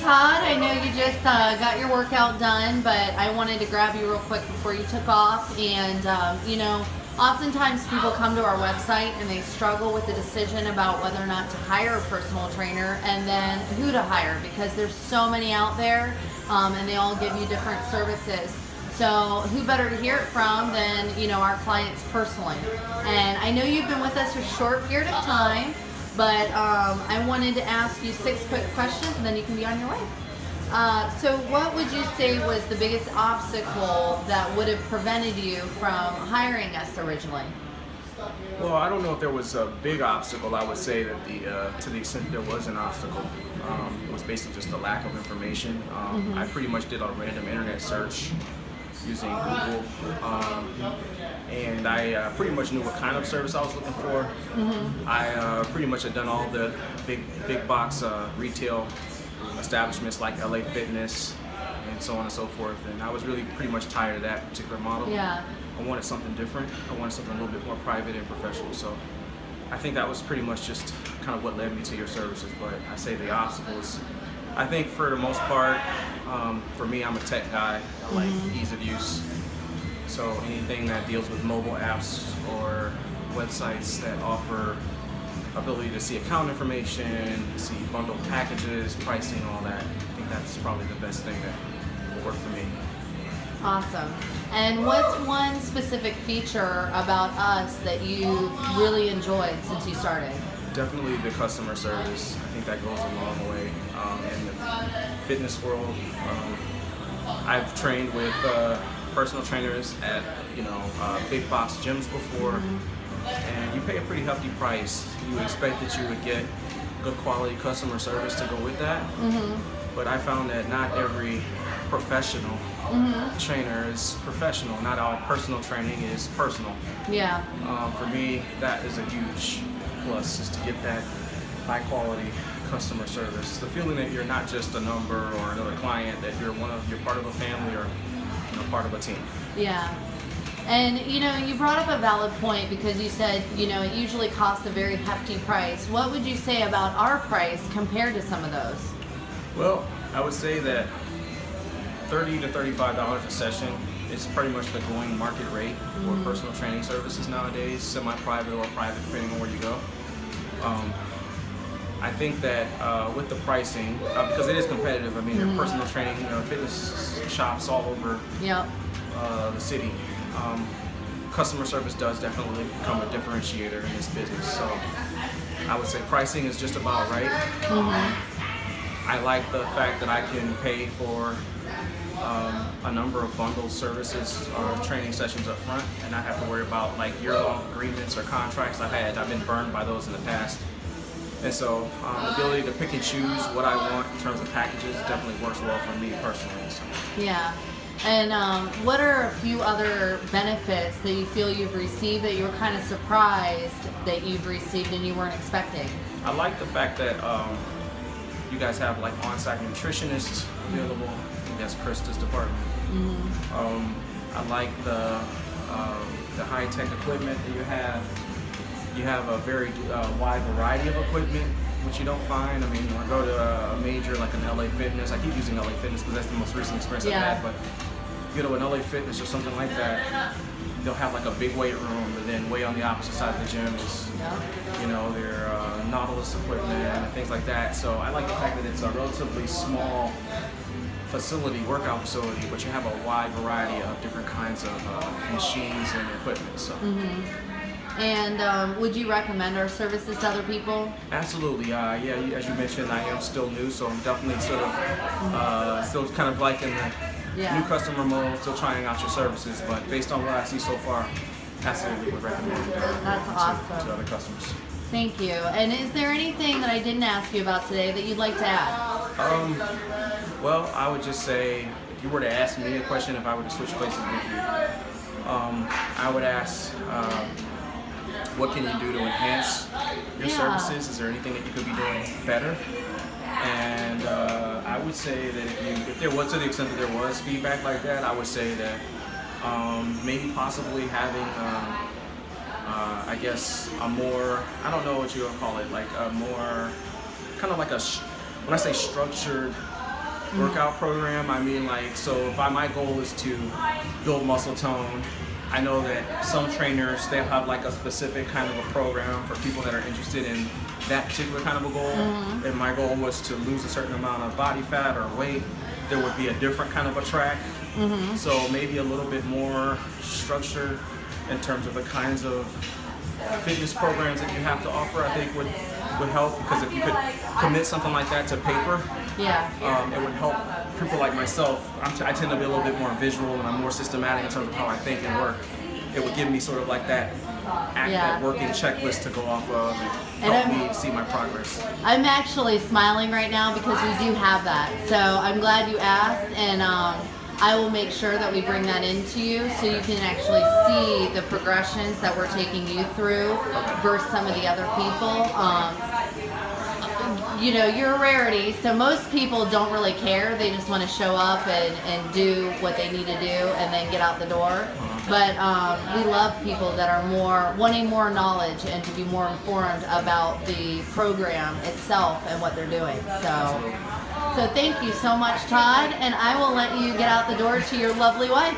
Todd, I know you just got your workout done, but I wanted to grab you real quick before you took off. And, oftentimes people come to our website and they struggle with the decision about whether or not to hire a personal trainer and then who to hire, because there's so many out there and they all give you different services. So who better to hear it from than, our clients personally. And I know you've been with us for a short period of time, but I wanted to ask you 6 quick questions and then you can be on your way. So what would you say was the biggest obstacle that would have prevented you from hiring us originally? Well, I don't know if there was a big obstacle. I would say that to the extent that there was an obstacle, it was basically just the lack of information. I pretty much did a random internet search using Google, and I pretty much knew what kind of service I was looking for. I pretty much had done all the big box retail establishments like LA Fitness and so on and so forth, and I was really pretty much tired of that particular model. Yeah. I wanted something different. I wanted something a little bit more private and professional. So I think that was pretty much just kind of what led me to your services. But I say the obstacles, I think for the most part, for me, I'm a tech guy. I like ease of use. So anything that deals with mobile apps or websites that offer ability to see account information, see bundled packages, pricing, all that, I think that's probably the best thing that will work for me. Awesome. And what's one specific feature about us that you really enjoyed since you started? Definitely the customer service. I think that goes a long way in the fitness world. I've trained with personal trainers at big box gyms before, and you pay a pretty hefty price. You would expect that you would get good quality customer service to go with that, but I found that not every professional trainer is professional. Not all personal training is personal. Yeah. For me, that is a huge plus, is to get that high quality customer service. The feeling that you're not just a number or another client, that you're part of a family or part of a team. Yeah. And you brought up a valid point, because you said, it usually costs a very hefty price. What would you say about our price compared to some of those? Well, I would say that $30 to $35 a session is pretty much the going market rate for personal training services nowadays, semi-private or private, depending on where you go. I think that with the pricing, because it is competitive, I mean, there are personal training, fitness shops all over the city. Customer service does definitely become a differentiator in this business. So I would say pricing is just about right. I like the fact that I can pay for a number of bundled services or training sessions up front and not have to worry about like year-long agreements or contracts. I've been burned by those in the past. And so the ability to pick and choose what I want in terms of packages definitely works well for me personally. So. Yeah. And what are a few other benefits that you feel you've received that you were kind of surprised that you've received and you weren't expecting? I like the fact that you guys have like on-site nutritionists available. I think that's Krista's department. I like the high-tech equipment that you have. You have a very wide variety of equipment, which you don't find. I mean, when I go to a major like an LA Fitness, I keep using LA Fitness because that's the most recent experience I've had, but you go to an LA Fitness or something like that, they'll have like a big weight room, and then way on the opposite side of the gym is, their Nautilus equipment and things like that. So I like the fact that it's a relatively small workout facility, but you have a wide variety of different kinds of machines and equipment. So. And would you recommend our services to other people? Absolutely. As you mentioned, I am still new, so I'm definitely still kind of like in the new customer mode, still trying out your services. But based on what I see so far, absolutely would recommend it to other customers. Thank you. And is there anything that I didn't ask you about today that you'd like to add? Well, I would just say, if you were to ask me a question, if I were to switch places with you, I would ask, what can you do to enhance your services? Is there anything that you could be doing better? And I would say that if there was, to the extent that there was feedback like that, I would say that maybe possibly having, I guess, a more, I don't know what you would call it, like a more, kind of like when I say structured workout program. I mean, like, so if my goal is to build muscle tone, I know that some trainers, they have like a specific kind of a program for people that are interested in that particular kind of a goal. Mm-hmm. If my goal was to lose a certain amount of body fat or weight, there would be a different kind of a track. Mm-hmm. So maybe a little bit more structured in terms of the kinds of fitness programs that you have to offer, I think would help, because if you could commit something like that to paper, it would help people like myself. I tend to be a little bit more visual, and I'm more systematic in terms of how I think and work. It would give me sort of like that working checklist to go off of and help me see my progress. I'm actually smiling right now because we do have that. So I'm glad you asked, and I will make sure that we bring that into you so you can actually see the progressions that we're taking you through versus some of the other people. You know, you're a rarity, so most people don't really care. They just want to show up and do what they need to do and then get out the door. But we love people that are wanting more knowledge and to be more informed about the program itself and what they're doing. So thank you so much, Todd, and I will let you get out the door to your lovely wife.